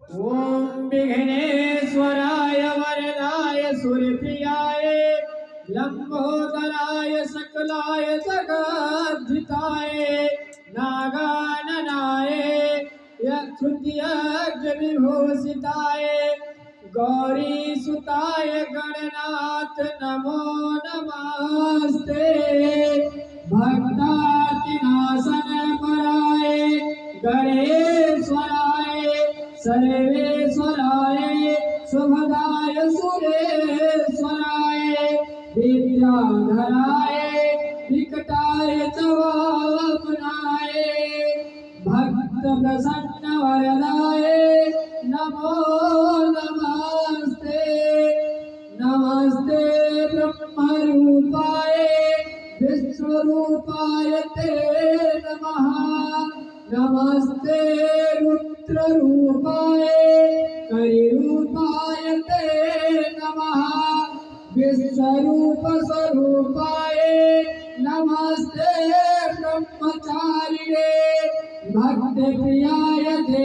ओम विघ्नेश्वराय वरदाय सूर्यप्रियाय लंबोदराय सकलाय जगद्धिताय नागाननाय यक्षुत्यग्निभूषिताय गौरीसुताय गणनाथ नमो नमस्ते भक्तातिनाशन पराय गणेश्वराय सर्वेश्वराय शुभदाय सुरेश्वराय विद्याधराय विकटाय चवापनाय भक्त प्रसन्न वरदाय नमो नमस्ते नमस्ते ब्रह्मरूपाय विश्वरूपाय ते नमः नमस्ते रुद्ररूपाय कलिरूपाय ते नमः विश्वरूप स्वरूपाय नमस्ते ब्रह्मचारिणे भक्तप्रियाय ते